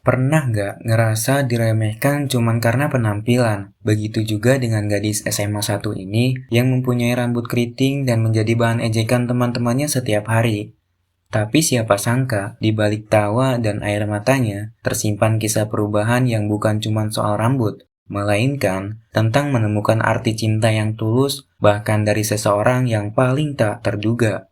Pernah nggak ngerasa diremehkan cuman karena penampilan? Begitu juga dengan gadis SMA 1 ini yang mempunyai rambut keriting dan menjadi bahan ejekan teman-temannya setiap hari. Tapi siapa sangka, di balik tawa dan air matanya, tersimpan kisah perubahan yang bukan cuma soal rambut, melainkan tentang menemukan arti cinta yang tulus, bahkan dari seseorang yang paling tak terduga.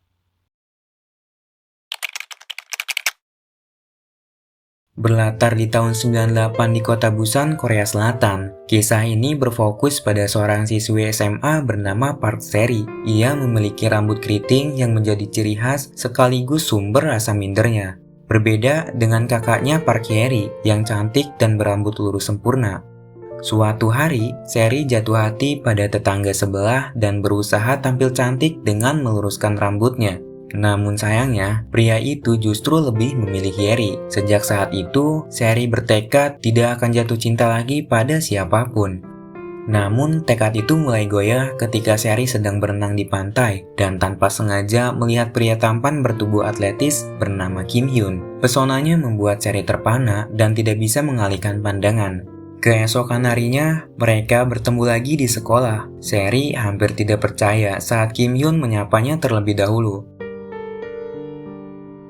Berlatar di tahun 98 di kota Busan, Korea Selatan, kisah ini berfokus pada seorang siswi SMA bernama Park Seri. Ia memiliki rambut keriting yang menjadi ciri khas sekaligus sumber rasa mindernya. Berbeda dengan kakaknya Park Hyeri yang cantik dan berambut lurus sempurna. Suatu hari, Seri jatuh hati pada tetangga sebelah dan berusaha tampil cantik dengan meluruskan rambutnya. Namun sayangnya, pria itu justru lebih memilih Yeri. Sejak saat itu, Seri bertekad tidak akan jatuh cinta lagi pada siapapun. Namun, tekad itu mulai goyah ketika Seri sedang berenang di pantai dan tanpa sengaja melihat pria tampan bertubuh atletis bernama Kim Hyun. Pesonanya membuat Seri terpana dan tidak bisa mengalihkan pandangan. Keesokan harinya, mereka bertemu lagi di sekolah. Seri hampir tidak percaya saat Kim Hyun menyapanya terlebih dahulu.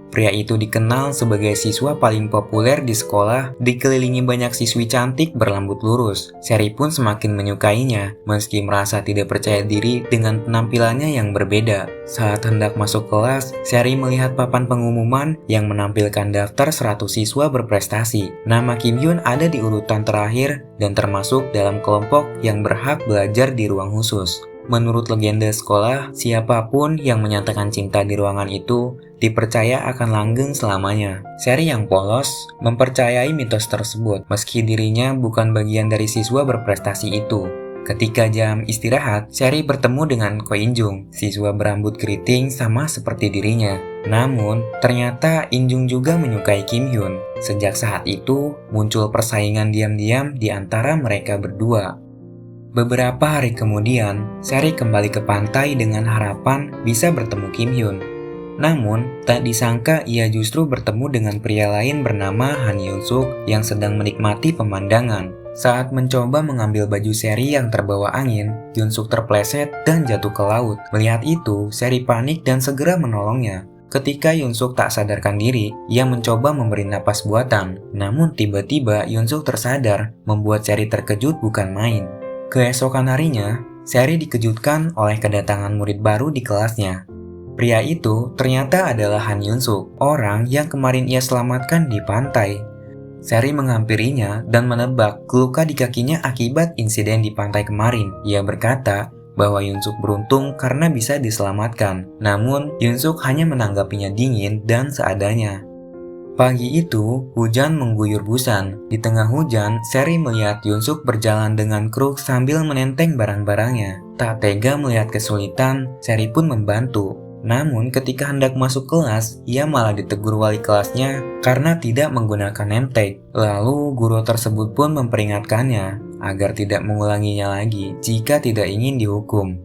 Pria itu dikenal sebagai siswa paling populer di sekolah, dikelilingi banyak siswi cantik berrambut lurus. Seri pun semakin menyukainya, meski merasa tidak percaya diri dengan penampilannya yang berbeda. Saat hendak masuk kelas, Seri melihat papan pengumuman yang menampilkan daftar 100 siswa berprestasi. Nama Kim Hyun ada di urutan terakhir dan termasuk dalam kelompok yang berhak belajar di ruang khusus. Menurut legenda sekolah, siapapun yang menyatakan cinta di ruangan itu dipercaya akan langgeng selamanya. Seri yang polos mempercayai mitos tersebut, meski dirinya bukan bagian dari siswa berprestasi itu. Ketika jam istirahat, Seri bertemu dengan Ko Injung, siswa berambut keriting sama seperti dirinya. Namun, ternyata Injung juga menyukai Kim Hyun. Sejak saat itu, muncul persaingan diam-diam di antara mereka berdua. Beberapa hari kemudian, Seri kembali ke pantai dengan harapan bisa bertemu Kim Hyun. Namun, tak disangka ia justru bertemu dengan pria lain bernama Han Yoon Suk yang sedang menikmati pemandangan. Saat mencoba mengambil baju Seri yang terbawa angin, Yoon Suk terpleset dan jatuh ke laut. Melihat itu, Seri panik dan segera menolongnya. Ketika Yoon Suk tak sadarkan diri, ia mencoba memberi napas buatan. Namun tiba-tiba Yoon Suk tersadar, membuat Seri terkejut bukan main. Keesokan harinya, Seri dikejutkan oleh kedatangan murid baru di kelasnya. Pria itu ternyata adalah Han Yoon Suk, orang yang kemarin ia selamatkan di pantai. Seri menghampirinya dan menebak luka di kakinya akibat insiden di pantai kemarin. Ia berkata bahwa Yoon Suk beruntung karena bisa diselamatkan. Namun, Yoon Suk hanya menanggapinya dingin dan seadanya. Pagi itu, hujan mengguyur Busan. Di tengah hujan, Seri melihat Yoon Suk berjalan dengan kruk sambil menenteng barang-barangnya. Tak tega melihat kesulitan, Seri pun membantu. Namun ketika hendak masuk kelas, ia malah ditegur wali kelasnya karena tidak menggunakan name tag. Lalu guru tersebut pun memperingatkannya agar tidak mengulanginya lagi jika tidak ingin dihukum.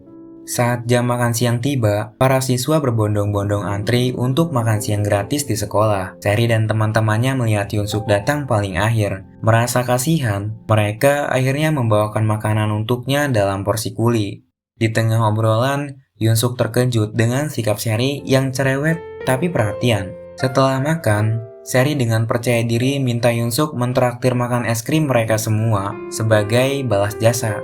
Saat jam makan siang tiba, para siswa berbondong-bondong antri untuk makan siang gratis di sekolah. Seri dan teman-temannya melihat Yoon Suk datang paling akhir. Merasa kasihan, mereka akhirnya membawakan makanan untuknya dalam porsi kuli. Di tengah obrolan, Yoon Suk terkejut dengan sikap Seri yang cerewet tapi perhatian. Setelah makan, Seri dengan percaya diri minta Yoon Suk mentraktir makan es krim mereka semua sebagai balas jasa.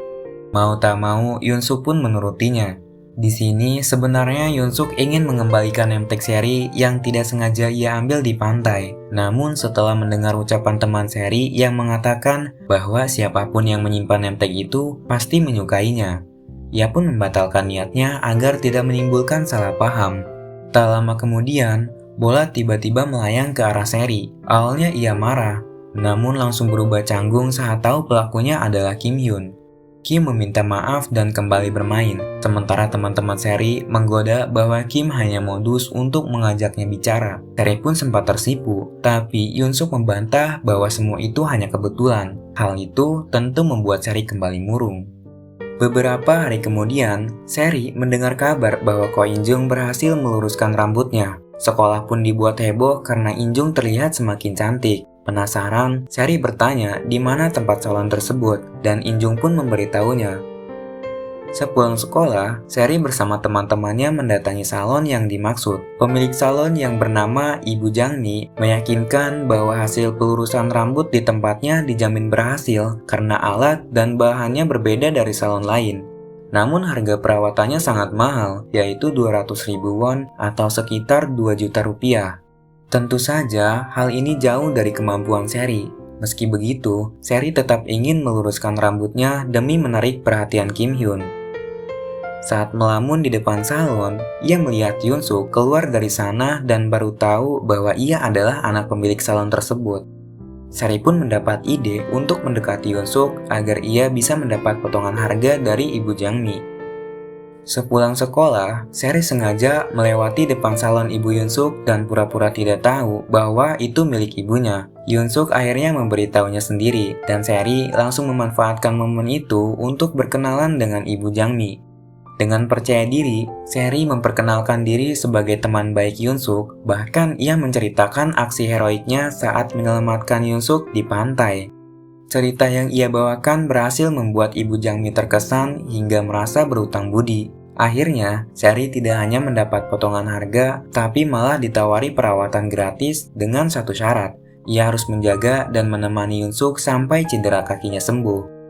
Mau tak mau, Yoon Suk pun menurutinya. Di sini sebenarnya Yoon Suk ingin mengembalikan name tag Seri yang tidak sengaja ia ambil di pantai. Namun setelah mendengar ucapan teman Seri yang mengatakan bahwa siapapun yang menyimpan name tag itu pasti menyukainya, ia pun membatalkan niatnya agar tidak menimbulkan salah paham. Tak lama kemudian, bola tiba-tiba melayang ke arah Seri. Awalnya ia marah, namun langsung berubah canggung saat tahu pelakunya adalah Kim Hyun. Kim meminta maaf dan kembali bermain, sementara teman-teman Seri menggoda bahwa Kim hanya modus untuk mengajaknya bicara. Seri pun sempat tersipu, tapi Yoon Suk membantah bahwa semua itu hanya kebetulan. Hal itu tentu membuat Seri kembali murung. Beberapa hari kemudian, Seri mendengar kabar bahwa Ko Injung berhasil meluruskan rambutnya. Sekolah pun dibuat heboh karena Injung terlihat semakin cantik. Penasaran, Seri bertanya di mana tempat salon tersebut, dan Injung pun memberitahunya. Sepulang sekolah, Seri bersama teman-temannya mendatangi salon yang dimaksud. Pemilik salon yang bernama Ibu Jangni meyakinkan bahwa hasil pelurusan rambut di tempatnya dijamin berhasil karena alat dan bahannya berbeda dari salon lain. Namun harga perawatannya sangat mahal, yaitu 200.000 won atau sekitar 2 juta rupiah. Tentu saja, hal ini jauh dari kemampuan Seri. Meski begitu, Seri tetap ingin meluruskan rambutnya demi menarik perhatian Kim Hyun. Saat melamun di depan salon, ia melihat Yoon-suk keluar dari sana dan baru tahu bahwa ia adalah anak pemilik salon tersebut. Seri pun mendapat ide untuk mendekati Yoon-suk agar ia bisa mendapat potongan harga dari Ibu Jangmi. Sepulang sekolah, Seri sengaja melewati depan salon Ibu Yoon-suk dan pura-pura tidak tahu bahwa itu milik ibunya. Yoon-suk akhirnya memberitahunya sendiri, dan Seri langsung memanfaatkan momen itu untuk berkenalan dengan Ibu Jangmi. Dengan percaya diri, Seri memperkenalkan diri sebagai teman baik Yoon-suk, bahkan ia menceritakan aksi heroiknya saat menyelamatkan Yoon-suk di pantai. Cerita yang ia bawakan berhasil membuat Ibu Jangmi terkesan hingga merasa berutang budi. Akhirnya, Seri tidak hanya mendapat potongan harga, tapi malah ditawari perawatan gratis dengan satu syarat. Ia harus menjaga dan menemani Yoon-suk sampai cedera kakinya sembuh.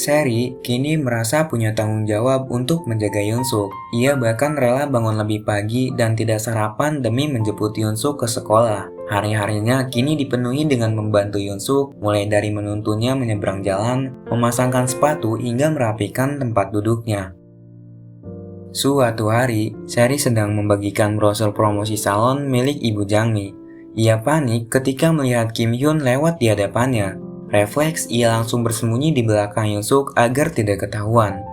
Seri kini merasa punya tanggung jawab untuk menjaga Yoon-suk. Ia bahkan rela bangun lebih pagi dan tidak sarapan demi menjemput Yoon-suk ke sekolah. Hari-harinya kini dipenuhi dengan membantu Yoon-suk, mulai dari menuntunnya menyeberang jalan, memasangkan sepatu hingga merapikan tempat duduknya. Suatu hari, Seri sedang membagikan brosur promosi salon milik Ibu Jangmi. Ia panik ketika melihat Kim Hyun lewat di hadapannya. Refleks, ia langsung bersembunyi di belakang Yoon-suk agar tidak ketahuan.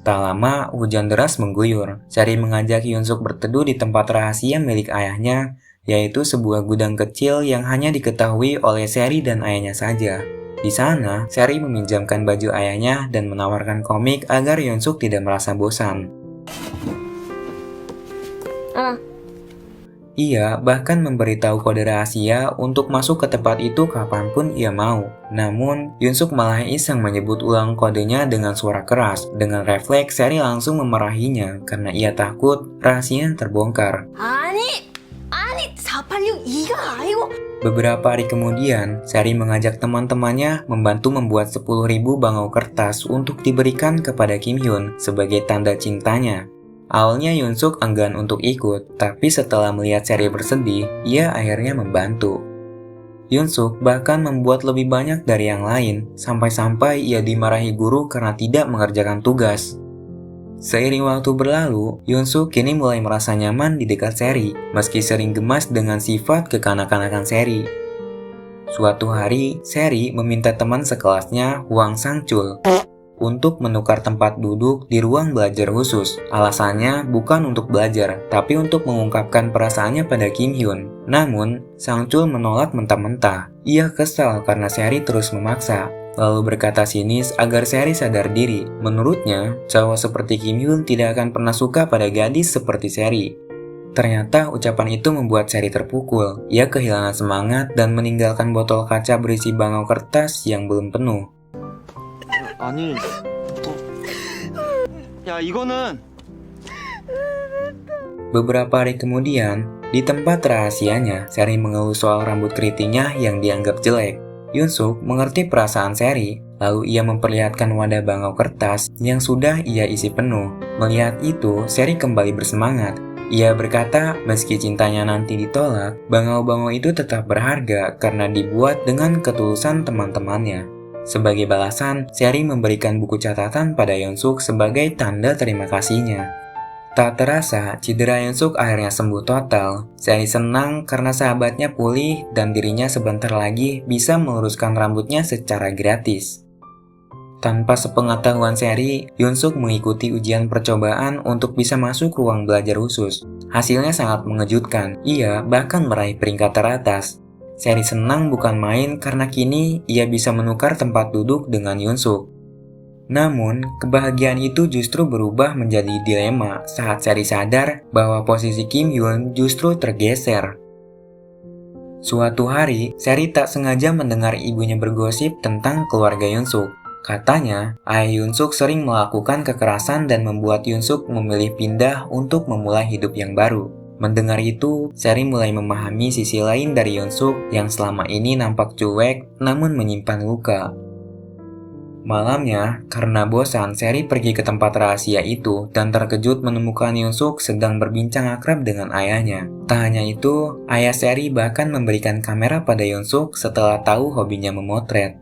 Tak lama, hujan deras mengguyur. Seri mengajak Yoon-suk berteduh di tempat rahasia milik ayahnya, yaitu sebuah gudang kecil yang hanya diketahui oleh Seri dan ayahnya saja. Di sana, Seri meminjamkan baju ayahnya dan menawarkan komik agar Yoon-suk tidak merasa bosan. Ia bahkan memberitahu kode rahasia untuk masuk ke tempat itu kapanpun ia mau. Namun, Yoon-suk malah iseng menyebut ulang kodenya dengan suara keras. Dengan refleks, Seri langsung memarahinya karena ia takut rahasia terbongkar. Beberapa hari kemudian, Seri mengajak teman-temannya membantu membuat 10.000 bangau kertas untuk diberikan kepada Kim Hyun sebagai tanda cintanya. Awalnya Yoon-suk enggan untuk ikut, tapi setelah melihat Seri bersedih, ia akhirnya membantu. Yoon-suk bahkan membuat lebih banyak dari yang lain, sampai-sampai ia dimarahi guru karena tidak mengerjakan tugas. Seiring waktu berlalu, Yoon-suk kini mulai merasa nyaman di dekat Seri, meski sering gemas dengan sifat kekanak-kanakan Seri. Suatu hari, Seri meminta teman sekelasnya, Hwang Sang-chul, untuk menukar tempat duduk di ruang belajar khusus. Alasannya bukan untuk belajar, tapi untuk mengungkapkan perasaannya pada Kim Hyun. Namun, Sang-chul menolak mentah-mentah. Ia kesal karena Seri terus memaksa, lalu berkata sinis agar Seri sadar diri. Menurutnya, cowok seperti Kim Hyun tidak akan pernah suka pada gadis seperti Seri. Ternyata ucapan itu membuat Seri terpukul. Ia kehilangan semangat dan meninggalkan botol kaca berisi bangau kertas yang belum penuh. 아니, 야 이거는. Beberapa hari kemudian, di tempat rahasianya, Seri mengeluh soal rambut keritingnya yang dianggap jelek. Yoon-suk mengerti perasaan Seri, lalu ia memperlihatkan wadah bangau kertas yang sudah ia isi penuh. Melihat itu, Seri kembali bersemangat. Ia berkata, meski cintanya nanti ditolak, bangau-bangau itu tetap berharga karena dibuat dengan ketulusan teman-temannya. Sebagai balasan, Seri memberikan buku catatan pada Yoon-suk sebagai tanda terima kasihnya. Tak terasa, cedera Yoon-suk akhirnya sembuh total. Seri senang karena sahabatnya pulih dan dirinya sebentar lagi bisa meluruskan rambutnya secara gratis. Tanpa sepengetahuan Seri, Yoon-suk mengikuti ujian percobaan untuk bisa masuk ruang belajar khusus. Hasilnya sangat mengejutkan, ia bahkan meraih peringkat teratas. Seri senang bukan main karena kini ia bisa menukar tempat duduk dengan Yoon-suk. Namun, kebahagiaan itu justru berubah menjadi dilema saat Seri sadar bahwa posisi Kim Hyun justru tergeser. Suatu hari, Seri tak sengaja mendengar ibunya bergosip tentang keluarga Yunsuk. Katanya, ayah Yunsuk sering melakukan kekerasan dan membuat Yunsuk memilih pindah untuk memulai hidup yang baru. Mendengar itu, Seri mulai memahami sisi lain dari Yunsuk yang selama ini nampak cuek namun menyimpan luka. Malamnya, karena bosan, Seri pergi ke tempat rahasia itu dan terkejut menemukan Yunsuk sedang berbincang akrab dengan ayahnya. Tak hanya itu, ayah Seri bahkan memberikan kamera pada Yunsuk setelah tahu hobinya memotret.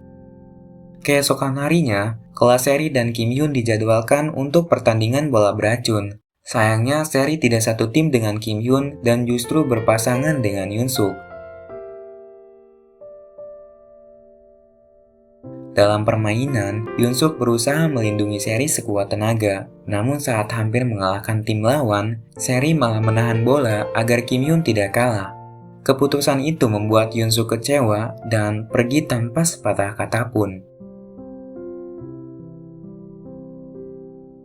Keesokan harinya, kelas Seri dan Kim Hyun dijadwalkan untuk pertandingan bola beracun. Sayangnya, Seri tidak satu tim dengan Kim Hyun dan justru berpasangan dengan Yunsuk. Dalam permainan, Yunsuk berusaha melindungi Seri sekuat tenaga. Namun saat hampir mengalahkan tim lawan, Seri malah menahan bola agar Kim Hyun tidak kalah. Keputusan itu membuat Yunsuk kecewa dan pergi tanpa sepatah kata pun.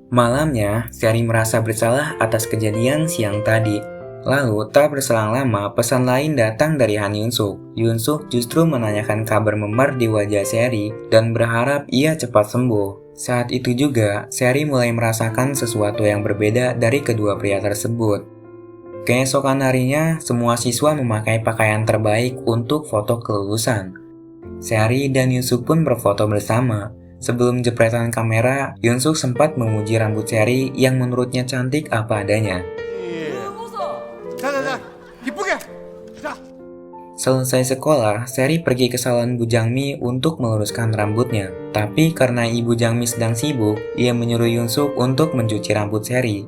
Malamnya, Seri merasa bersalah atas kejadian siang tadi. Lalu, tak berselang lama, pesan lain datang dari Han Yunsuk. Yunsuk justru menanyakan kabar memar di wajah Seri dan berharap ia cepat sembuh. Saat itu juga, Seri mulai merasakan sesuatu yang berbeda dari kedua pria tersebut. Keesokan harinya, semua siswa memakai pakaian terbaik untuk foto kelulusan. Seri dan Yunsuk pun berfoto bersama. Sebelum jepretan kamera, Yunsuk sempat memuji rambut Seri yang menurutnya cantik apa adanya. Selesai sekolah, Seri pergi ke salon Bu Jangmi untuk meluruskan rambutnya. Tapi karena Ibu Jangmi sedang sibuk, ia menyuruh Yunsuk untuk mencuci rambut Seri.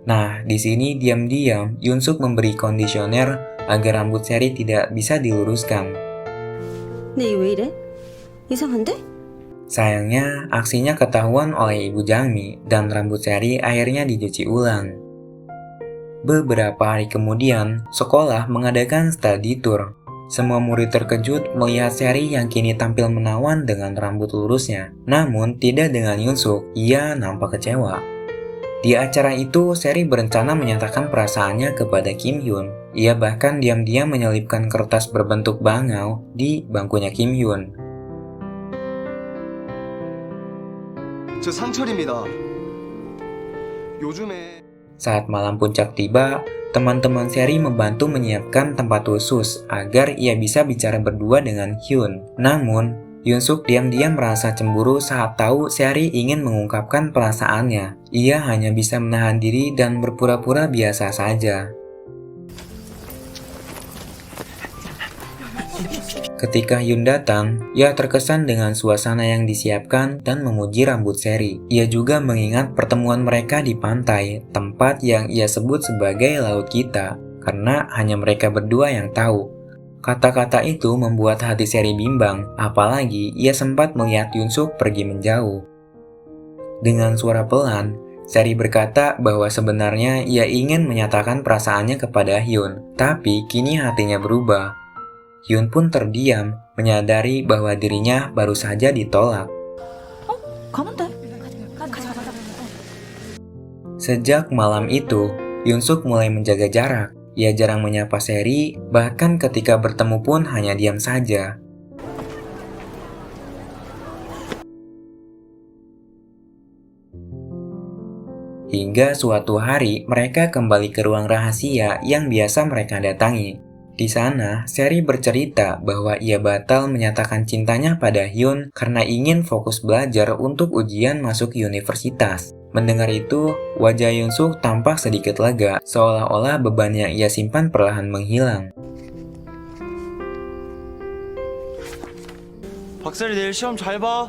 Nah, di sini diam-diam Yunsuk memberi kondisioner agar rambut Seri tidak bisa diluruskan. 네, 왜 이래? 이상한데? Sayangnya, aksinya ketahuan oleh Ibu Jangmi dan rambut Seri akhirnya dicuci ulang. Beberapa hari kemudian, sekolah mengadakan study tour. Semua murid terkejut melihat Seri yang kini tampil menawan dengan rambut lurusnya. Namun, tidak dengan Yunsuk, ia nampak kecewa. Di acara itu, Seri berencana menyatakan perasaannya kepada Kim Hyun. Ia bahkan diam-diam menyelipkan kertas berbentuk bangau di bangkunya Kim Hyun. 저 상철입니다. 요즘에 Saat malam puncak tiba, teman-teman Seri membantu menyiapkan tempat khusus agar ia bisa bicara berdua dengan Hyun. Namun, Yunsuk diam-diam merasa cemburu saat tahu Seri ingin mengungkapkan perasaannya. Ia hanya bisa menahan diri dan berpura-pura biasa saja. Ketika Hyun datang, ia terkesan dengan suasana yang disiapkan dan memuji rambut Seri. Ia juga mengingat pertemuan mereka di pantai, tempat yang ia sebut sebagai Laut Kita, karena hanya mereka berdua yang tahu. Kata-kata itu membuat hati Seri bimbang, apalagi ia sempat melihat Yunsuk pergi menjauh. Dengan suara pelan, Seri berkata bahwa sebenarnya ia ingin menyatakan perasaannya kepada Hyun, tapi kini hatinya berubah. Hyun pun terdiam, menyadari bahwa dirinya baru saja ditolak. 가면 돼. Sejak malam itu, Yunsuk mulai menjaga jarak. Ia jarang menyapa Seri, bahkan ketika bertemu pun hanya diam saja. Hingga suatu hari, mereka kembali ke ruang rahasia yang biasa mereka datangi. Di sana, Seri bercerita bahwa ia batal menyatakan cintanya pada Hyun karena ingin fokus belajar untuk ujian masuk universitas. Mendengar itu, wajah Yunsuk tampak sedikit lega, seolah-olah beban yang ia simpan perlahan menghilang. 박사리 내일 시험 잘 봐.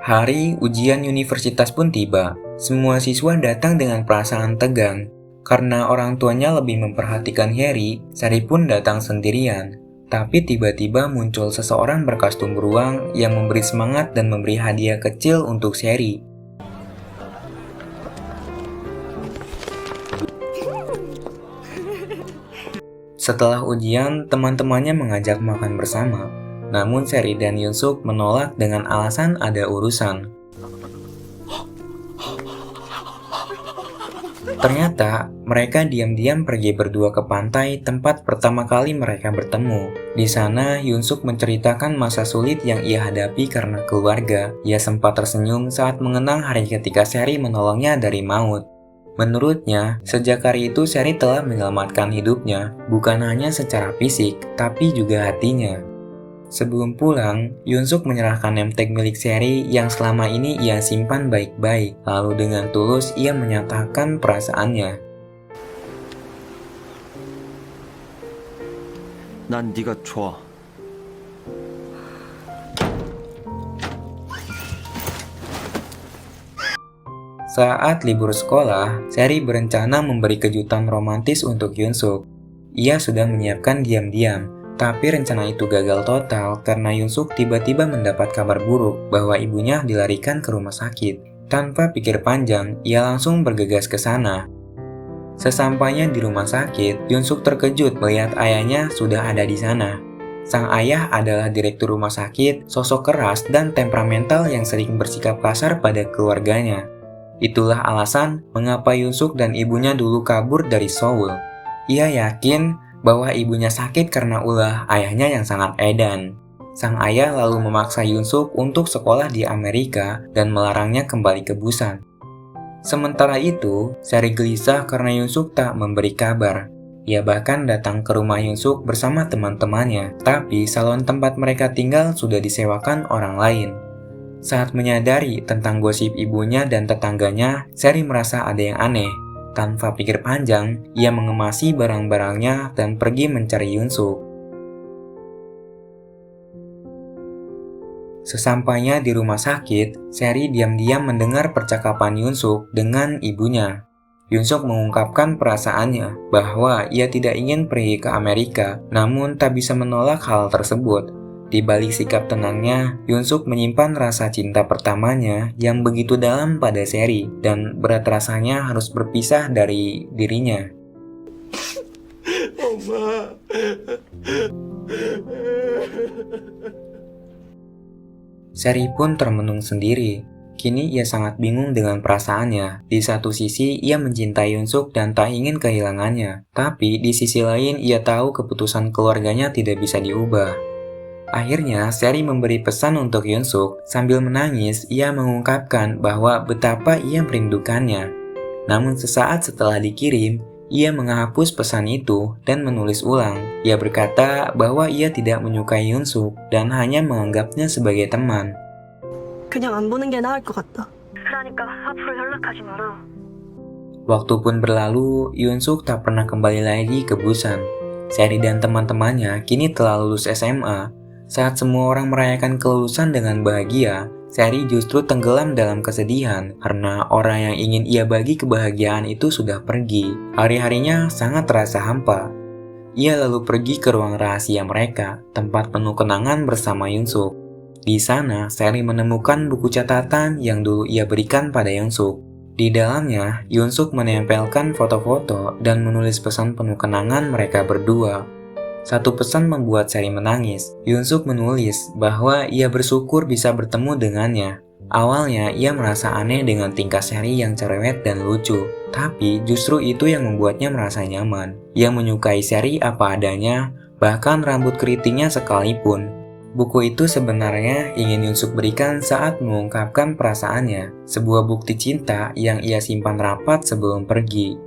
Hari ujian universitas pun tiba. Semua siswa datang dengan perasaan tegang. Karena orang tuanya lebih memperhatikan Harry, Seri pun datang sendirian. Tapi tiba-tiba muncul seseorang berkostum beruang yang memberi semangat dan memberi hadiah kecil untuk Seri. Setelah ujian, teman-temannya mengajak makan bersama. Namun Seri dan Yunsuk menolak dengan alasan ada urusan. Ternyata, mereka diam-diam pergi berdua ke pantai tempat pertama kali mereka bertemu. Di sana, Yunsuk menceritakan masa sulit yang ia hadapi karena keluarga. Ia sempat tersenyum saat mengenang hari ketika Seri menolongnya dari maut. Menurutnya, sejak hari itu Seri telah menyelamatkan hidupnya, bukan hanya secara fisik, tapi juga hatinya. Sebelum pulang, Yunsuk menyerahkan name tag milik Seri yang selama ini ia simpan baik-baik. Lalu dengan tulus ia menyatakan perasaannya. 난 네가 좋아. Saat libur sekolah, Seri berencana memberi kejutan romantis untuk Yunsuk. Ia sudah menyiapkan diam-diam. Tapi rencana itu gagal total karena Yunsuk tiba-tiba mendapat kabar buruk bahwa ibunya dilarikan ke rumah sakit. Tanpa pikir panjang, ia langsung bergegas ke sana. Sesampainya di rumah sakit, Yunsuk terkejut melihat ayahnya sudah ada di sana. Sang ayah adalah direktur rumah sakit, sosok keras dan temperamental yang sering bersikap kasar pada keluarganya. Itulah alasan mengapa Yunsuk dan ibunya dulu kabur dari Seoul. Ia yakin bahwa ibunya sakit karena ulah ayahnya yang sangat edan. Sang ayah lalu memaksa Yunsuk untuk sekolah di Amerika dan melarangnya kembali ke Busan. Sementara itu, Seri gelisah karena Yunsuk tak memberi kabar. Ia bahkan datang ke rumah Yunsuk bersama teman-temannya, tapi salon tempat mereka tinggal sudah disewakan orang lain. Saat menyadari tentang gosip ibunya dan tetangganya, Seri merasa ada yang aneh. Tanpa pikir panjang, ia mengemasi barang-barangnya dan pergi mencari Yunsuk. Sesampainya di rumah sakit, Seri diam-diam mendengar percakapan Yunsuk dengan ibunya. Yunsuk mengungkapkan perasaannya bahwa ia tidak ingin pergi ke Amerika, namun tak bisa menolak hal tersebut. Di balik sikap tenangnya, Yunsuk menyimpan rasa cinta pertamanya yang begitu dalam pada Seri dan berat rasanya harus berpisah dari dirinya. Seri pun termenung sendiri. Kini ia sangat bingung dengan perasaannya. Di satu sisi, ia mencintai Yunsuk dan tak ingin kehilangannya. Tapi di sisi lain, ia tahu keputusan keluarganya tidak bisa diubah. Akhirnya, Seri memberi pesan untuk Yunsuk. Sambil menangis, ia mengungkapkan bahwa betapa ia merindukannya. Namun sesaat setelah dikirim, ia menghapus pesan itu dan menulis ulang. Ia berkata bahwa ia tidak menyukai Yunsuk dan hanya menganggapnya sebagai teman. 그냥 안 보는 게 나을 것 같다. 그러니까 앞으로 연락하지 마라. Waktu pun berlalu, Yunsuk tak pernah kembali lagi ke Busan. Seri dan teman-temannya kini telah lulus SMA. Saat semua orang merayakan kelulusan dengan bahagia, Seri justru tenggelam dalam kesedihan karena orang yang ingin ia bagi kebahagiaan itu sudah pergi. Hari-harinya sangat terasa hampa. Ia lalu pergi ke ruang rahasia mereka, tempat penuh kenangan bersama Yunsuk. Di sana, Seri menemukan buku catatan yang dulu ia berikan pada Yunsuk. Di dalamnya, Yunsuk menempelkan foto-foto dan menulis pesan penuh kenangan mereka berdua. Satu pesan membuat Seri menangis. Yunsuk menulis bahwa ia bersyukur bisa bertemu dengannya. Awalnya, ia merasa aneh dengan tingkah Seri yang cerewet dan lucu. Tapi justru itu yang membuatnya merasa nyaman. Ia menyukai Seri apa adanya, bahkan rambut keritingnya sekalipun. Buku itu sebenarnya ingin Yunsuk berikan saat mengungkapkan perasaannya. Sebuah bukti cinta yang ia simpan rapat sebelum pergi.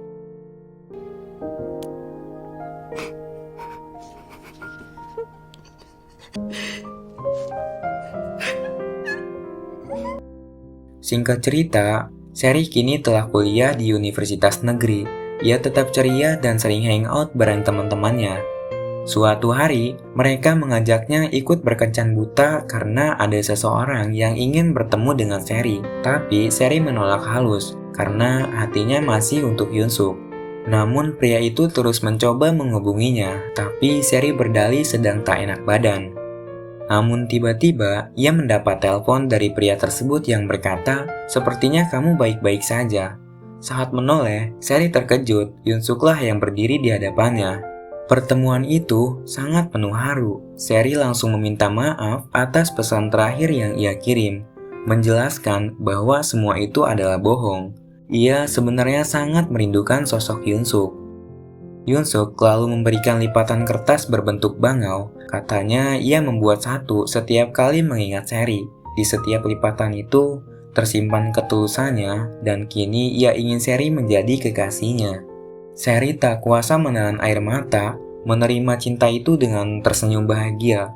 Singkat cerita, Seri kini telah kuliah di universitas negeri. Ia tetap ceria dan sering hangout bareng teman-temannya. Suatu hari, mereka mengajaknya ikut berkencan buta karena ada seseorang yang ingin bertemu dengan Seri. Tapi Seri menolak halus karena hatinya masih untuk Yunsuk. Namun pria itu terus mencoba menghubunginya, tapi Seri berdalih sedang tak enak badan. Namun tiba-tiba, ia mendapat telepon dari pria tersebut yang berkata, "Sepertinya kamu baik-baik saja." Saat menoleh, Seri terkejut, Yunsuklah yang berdiri di hadapannya. Pertemuan itu sangat penuh haru. Sherry langsung meminta maaf atas pesan terakhir yang ia kirim, menjelaskan bahwa semua itu adalah bohong. Ia sebenarnya sangat merindukan sosok Hyunsuk. Hyunsuk lalu memberikan lipatan kertas berbentuk bangau. Katanya ia membuat satu setiap kali mengingat Sherry. Di setiap lipatan itu tersimpan ketulusannya, dan kini ia ingin Sherry menjadi kekasihnya. Sherry tak kuasa menahan air mata, menerima cinta itu dengan tersenyum bahagia.